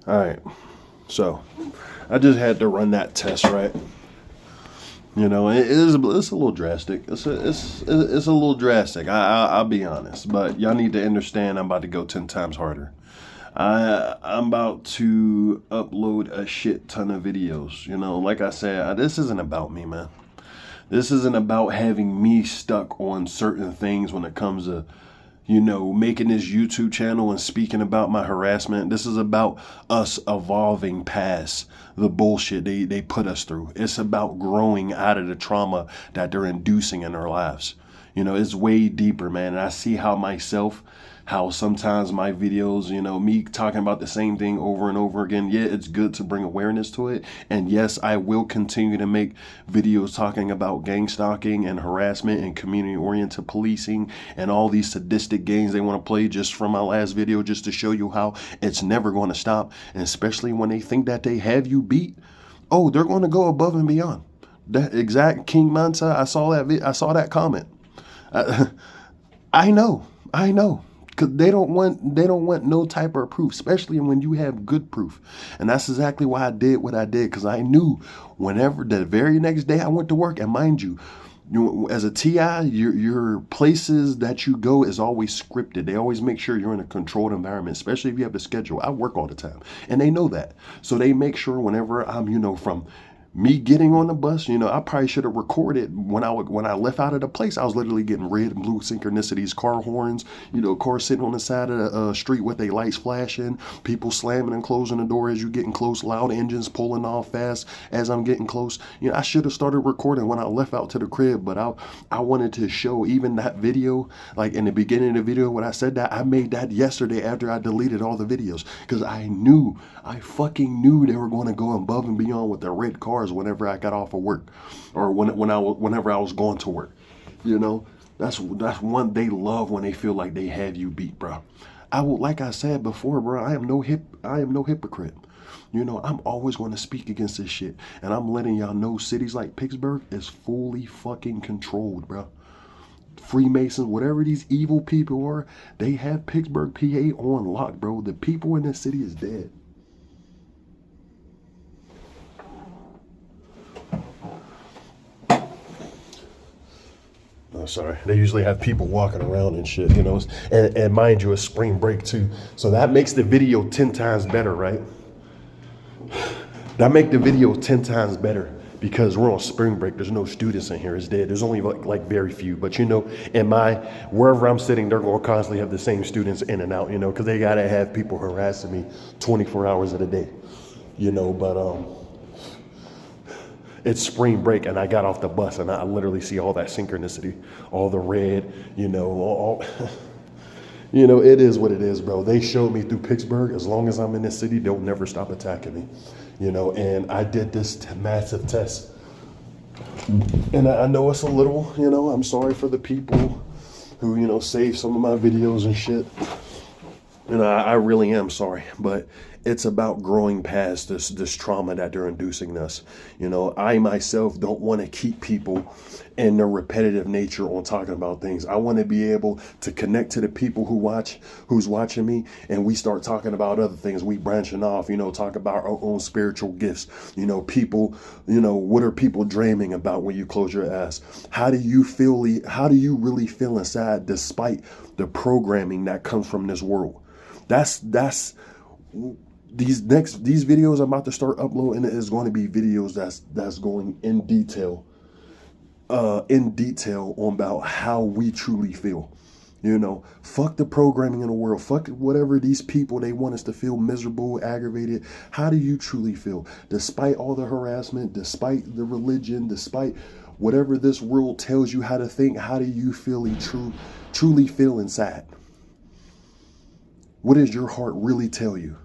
All right. So I just had to run that test, right? You know, it's a little drastic. It's a little drastic. I'll be honest, but y'all need to understand. I'm about to go 10 times harder. I'm about to upload a shit ton of videos. You know, like I said, this isn't about me, man. This isn't about having me stuck on certain things when it comes to, you know, making this YouTube channel and speaking about my harassment. This is about us evolving past the bullshit they put us through. It's about growing out of the trauma that they're inducing in our lives. You know, it's way deeper, man. And I see how sometimes my videos, you know, me talking about the same thing over and over again, yeah, it's good to bring awareness to it. And yes, I will continue to make videos talking about gang stalking and harassment and community-oriented policing and all these sadistic games they want to play, just from my last video, just to show you how it's never going to stop. And especially when they think that they have you beat, oh, they're going to go above and beyond. That exact King Manta, I saw that comment. I, I know, I know. Cause they don't want no type of proof, especially when you have good proof. And that's exactly why I did what I did, because I knew whenever the very next day I went to work, and mind you, as a TI, your places that you go is always scripted. They always make sure you're in a controlled environment, especially if you have the schedule. I work all the time, and they know that. So they make sure whenever I'm, you know, from me getting on the bus, you know, I probably should have recorded when I left out of the place. I was literally getting red and blue synchronicities, car horns, you know, cars sitting on the side of the street with their lights flashing, people slamming and closing the door as you getting close, loud engines pulling off fast as I'm getting close. You know, I should have started recording when I left out to the crib, but I wanted to show even that video, like in the beginning of the video when I said that, I made that yesterday after I deleted all the videos, because I fucking knew they were going to go above and beyond with the red cars whenever I got off of work, or whenever I was going to work. You know, that's one they love, when they feel like they have you beat, bro. I will, like I said before, bro. I am no hypocrite. You know, I'm always going to speak against this shit, and I'm letting y'all know cities like Pittsburgh is fully fucking controlled, bro. Freemasons, whatever these evil people are, they have Pittsburgh, PA on lock, bro. The people in this city is dead. Oh, sorry. They usually have people walking around and shit, you know. And mind you, it's spring break too. So that makes the video 10 times better, right? That make the video 10 times better, because we're on spring break. There's no students in here. It's dead. There's only like very few. But you know, wherever I'm sitting, they're going to constantly have the same students in and out, you know, because they got to have people harassing me 24 hours of the day, you know. But it's spring break, and I got off the bus, and I literally see all that synchronicity, all the red, you know, all you know, it is what it is, bro. They showed me through Pittsburgh, as long as I'm in this city, they'll never stop attacking me, you know. And I did this massive test, and I know it's a little, you know, I'm sorry for the people who, you know, saved some of my videos and shit. And I really am sorry, but it's about growing past this trauma that they're inducing us. You know, I myself don't want to keep people in the repetitive nature on talking about things. I want to be able to connect to the people who's watching me, and we start talking about other things. We branching off, you know, talk about our own spiritual gifts. You know, people, you know, what are people dreaming about when you close your eyes? How do you really feel inside, despite the programming that comes from this world? That's these videos I'm about to start uploading is going to be videos that's going in detail on about how we truly feel. You know, fuck the programming in the world. Fuck whatever these people, they want us to feel miserable, aggravated. How do you truly feel? Despite all the harassment, despite the religion, despite whatever this world tells you how to think, how do you truly feel inside? What does your heart really tell you?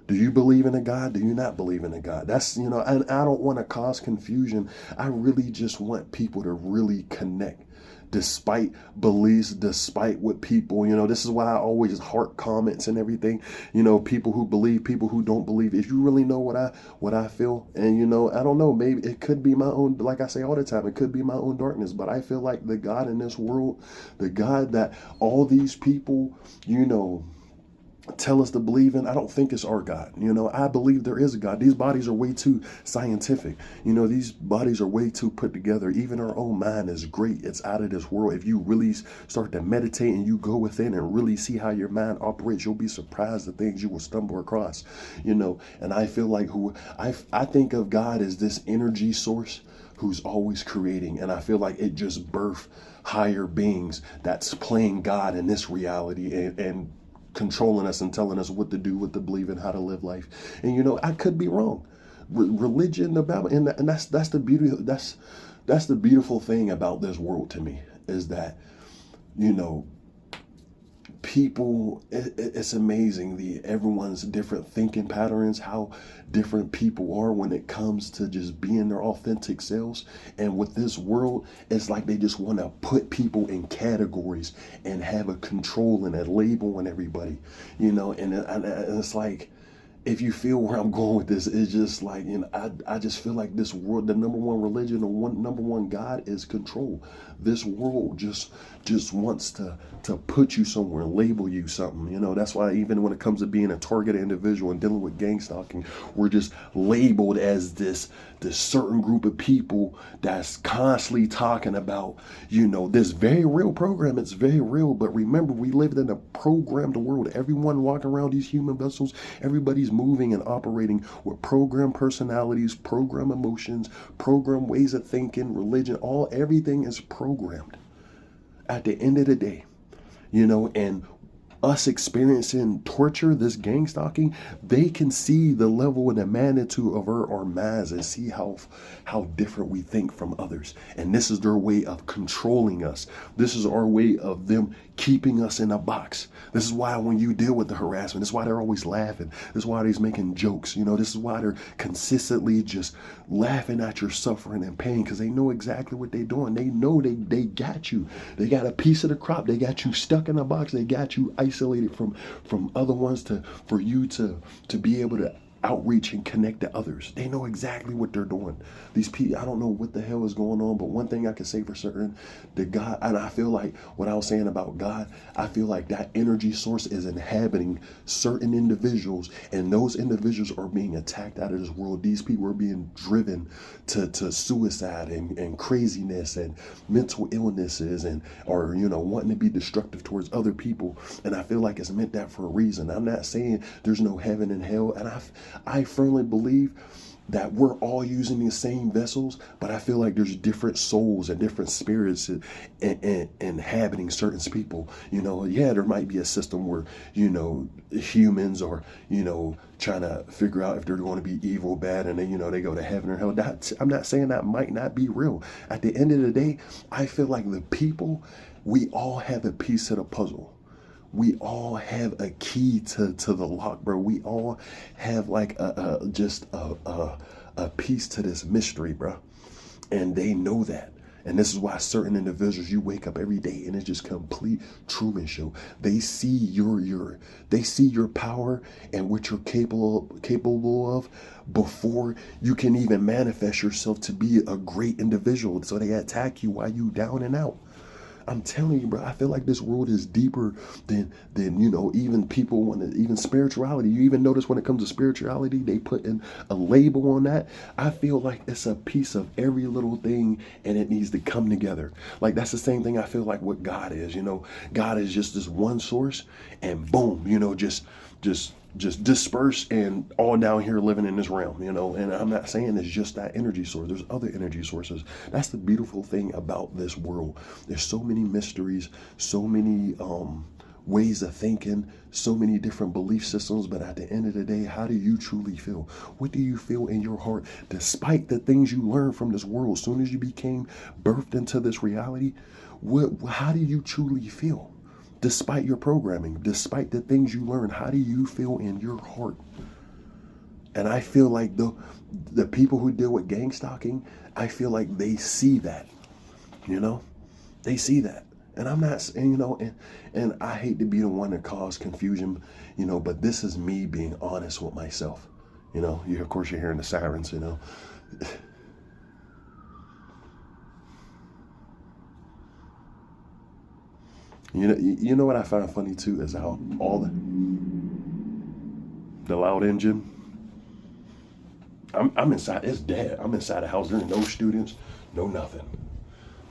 Do you believe in a God? Do you not believe in a God? That's, you know, and I don't want to cause confusion. I really just want people to really connect, despite beliefs, despite what people, you know, this is why I always heart comments and everything, you know, people who believe, people who don't believe. If you really know what I feel, and, you know, I don't know, maybe it could be my own, like I say all the time, it could be my own darkness, but I feel like the God in this world, the God that all these people, you know, tell us to believe in, I don't think it's our God. I believe there is a God. These bodies are way too scientific. These bodies are way too put together. Even our own mind is great. It's out of this world. If you really start to meditate and you go within and really see how your mind operates, you'll be surprised at things you will stumble across. And I feel like I think of God as this energy source who's always creating, and I feel like it just birthed higher beings that's playing God in this reality, and controlling us and telling us what to do, what to believe in, how to live life. And I could be wrong. Religion, the Bible, and that's the beauty. That's the beautiful thing about this world to me, is that you know people, it's amazing, everyone's different thinking patterns, how different people are when it comes to just being their authentic selves. And with this world, it's like they just want to put people in categories and have a control and a label on everybody, and it's like, if you feel where I'm going with this, it's just like, I just feel like this world, the number one religion, number one God is control. This world just wants to put you somewhere and label you something. That's why even when it comes to being a targeted individual and dealing with gang stalking, we're just labeled as this certain group of people that's constantly talking about, this very real program. It's very real, but remember, we live in a programmed world. Everyone walking around these human vessels, everybody's moving and operating with programmed personalities, programmed emotions, programmed ways of thinking, religion, everything is programmed at the end of the day, and us experiencing torture, this gang stalking, they can see the level and the magnitude of our minds and see how different we think from others. And this is their way of controlling us. This is our way of them keeping us in a box. This is why when you deal with the harassment, this is why they're always laughing. This is why they're making jokes. This is why they're consistently just laughing at your suffering and pain, because they know exactly what they're doing. They know they got you. They got a piece of the crop. They got you stuck in a box. They got you isolated from other ones for you to be able to outreach and connect to others. They know exactly what they're doing. These people, I don't know what the hell is going on, but one thing I can say for certain, that God, and I feel like what I was saying about God, I feel like that energy source is inhabiting certain individuals, and those individuals are being attacked out of this world. These people are being driven to suicide and craziness and mental illnesses, or wanting to be destructive towards other people. And I feel like it's meant that for a reason. I'm not saying there's no heaven and hell, and I firmly believe that we're all using the same vessels, but I feel like there's different souls and different spirits inhabiting certain people. Yeah, there might be a system where, humans are, trying to figure out if they're going to be evil, bad, and then, they go to heaven or hell. I'm not saying that might not be real. At the end of the day, I feel like the people, we all have a piece of the puzzle. We all have a key to the lock, bro. We all have like a piece to this mystery, bro. And they know that. And this is why certain individuals, you wake up every day and it's just complete Truman Show. They see your power and what you're capable of before you can even manifest yourself to be a great individual. So they attack you while you down and out. I'm telling you, bro, I feel like this world is deeper than even people, even spirituality. You even notice when it comes to spirituality, they put in a label on that. I feel like it's a piece of every little thing, and it needs to come together. Like, that's the same thing I feel like what God is. God is just this one source, and boom, just disperse and all down here living in this realm, and I'm not saying it's just that energy source. There's other energy sources. That's the beautiful thing about this world. There's so many mysteries, so many ways of thinking, so many different belief systems, but at the end of the day, how do you truly feel? What do you feel in your heart, despite the things you learned from this world? As soon as you became birthed into this reality, how do you truly feel? Despite your programming, despite the things you learn, how do you feel in your heart? And I feel like the people who deal with gang stalking, I feel like they see that, they see that. And I'm not, and I hate to be the one to cause confusion, but this is me being honest with myself. Of course you're hearing the sirens, You know what I find funny too is how all the The loud engine. I'm inside. It's dead. I'm inside the house. There's no students, no nothing.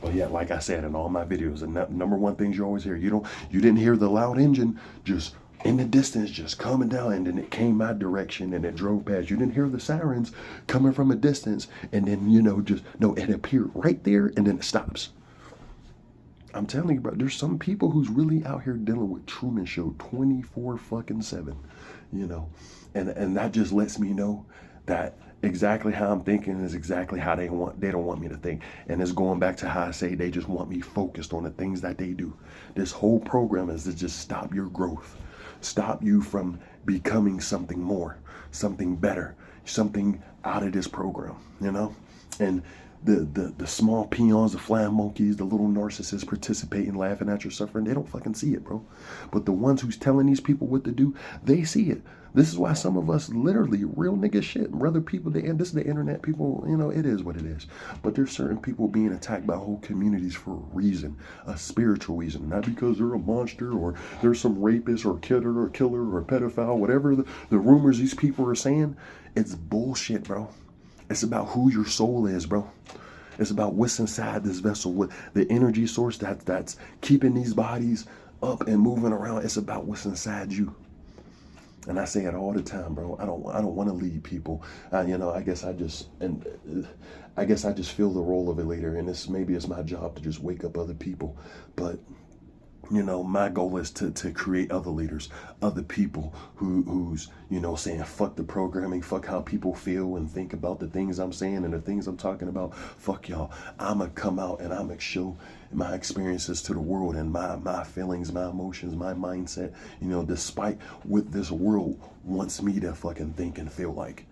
But yeah, like I said in all my videos, the number one things you always hear, you didn't hear the loud engine just in the distance, just coming down, and then it came my direction and it drove past. You didn't hear the sirens coming from a distance, and then it appeared right there and then it stops. I'm telling you, bro, there's some people who's really out here dealing with Truman Show 24/7, and that just lets me know that exactly how I'm thinking is exactly how they don't want me to think. And it's going back to how I say they just want me focused on the things that they do. This whole program is to just stop your growth, stop you from becoming something more, something better, something out of this program, and the small peons, the flying monkeys, the little narcissists participating, laughing at your suffering, they don't fucking see it, bro. But the ones who's telling these people what to do, they see it. This is why some of us literally real nigga shit, brother people, and this is the internet people, it is what it is. But there's certain people being attacked by whole communities for a reason, a spiritual reason, not because they're a monster or there's some rapist or killer or pedophile, whatever the rumors these people are saying. It's bullshit, bro. It's about who your soul is, bro. It's about what's inside this vessel, what the energy source that's keeping these bodies up and moving around. It's about what's inside you. And I say it all the time, bro. I don't want to lead people. I guess I just feel the role of a leader, and maybe it's my job to just wake up other people. But my goal is to create other leaders, other people who's saying fuck the programming, fuck how people feel and think about the things I'm saying and the things I'm talking about. Fuck y'all. I'ma come out and I'ma show my experiences to the world and my feelings, my emotions, my mindset, despite what this world wants me to fucking think and feel like.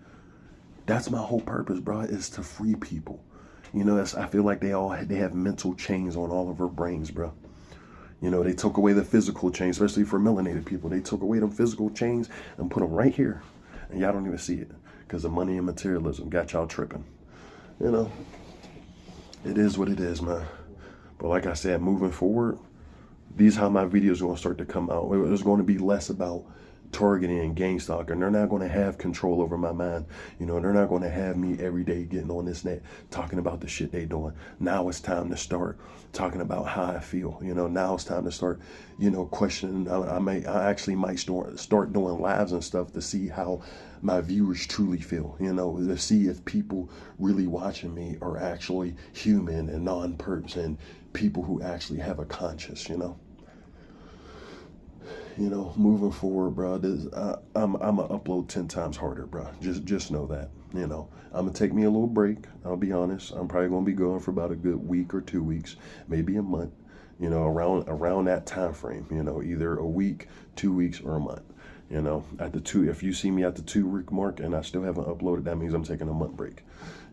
That's my whole purpose, bro, is to free people. I feel like they have mental chains on all of our brains, bro. They took away the physical chains, especially for melanated people. They took away them physical chains and put them right here. And y'all don't even see it because the money and materialism got y'all tripping. It is what it is, man. But like I said, moving forward, these how my videos are going to start to come out. There's going to be less about targeting and gang stalking. They're not going to have control over my mind. They're not going to have me every day getting on this net talking about the shit they doing. Now it's time to start talking about how I feel. Now it's time to start, questioning. I actually might start doing lives and stuff to see how my viewers truly feel, to see if people really watching me are actually human and non-perps and people who actually have a conscience, moving forward, bro, I'm gonna upload 10 times harder, bro. Just know that, I'm gonna take me a little break. I'll be honest. I'm probably gonna be going for about a good week or 2 weeks, maybe a month, around that time frame, either a week, 2 weeks, or a month. At the two, if you see me at the 2-week mark and I still haven't uploaded, that means I'm taking a month break.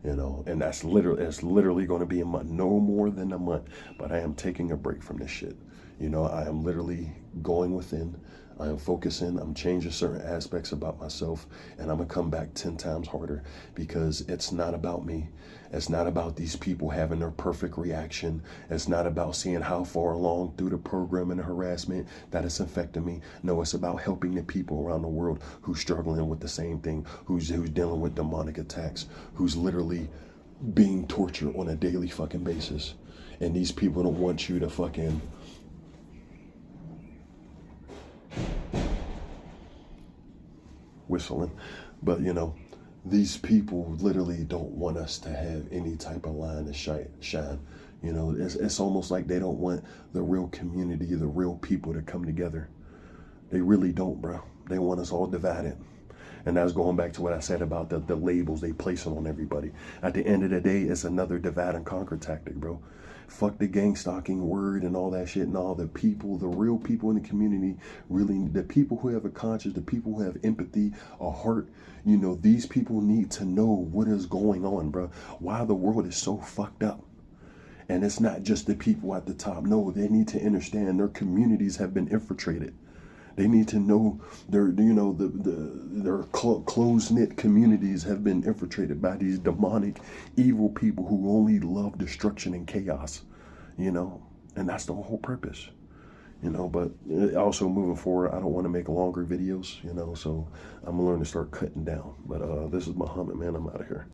And it's literally going to be a month, no more than a month. But I am taking a break from this shit. I am literally going within. I am focusing. I'm changing certain aspects about myself, and I'm gonna come back 10 times harder because it's not about me. It's not about these people having their perfect reaction. It's not about seeing how far along through the program and the harassment that it's affecting me. No, it's about helping the people around the world who's struggling with the same thing, who's dealing with demonic attacks, who's literally being tortured on a daily fucking basis. And these people don't want you to fucking whistling, but these people literally don't want us to have any type of line to shine. It's almost like they don't want the real community, the real people to come together. They really don't, bro. They want us all divided. And that's going back to what I said about the labels they placing on everybody. At the end of the day, it's another divide and conquer tactic, bro. Fuck the gang stalking word and all that shit, and all the people, the real people in the community, really the people who have a conscience, the people who have empathy, a heart. These people need to know what is going on, bro. Why the world is so fucked up. And it's not just the people at the top. No, they need to understand their communities have been infiltrated. They need to know their close-knit communities have been infiltrated by these demonic, evil people who only love destruction and chaos, and that's the whole purpose. you know. But also moving forward, I don't want to make longer videos, you know. So I'm gonna learn to start cutting down. But this is Muhammad, man. I'm out of here.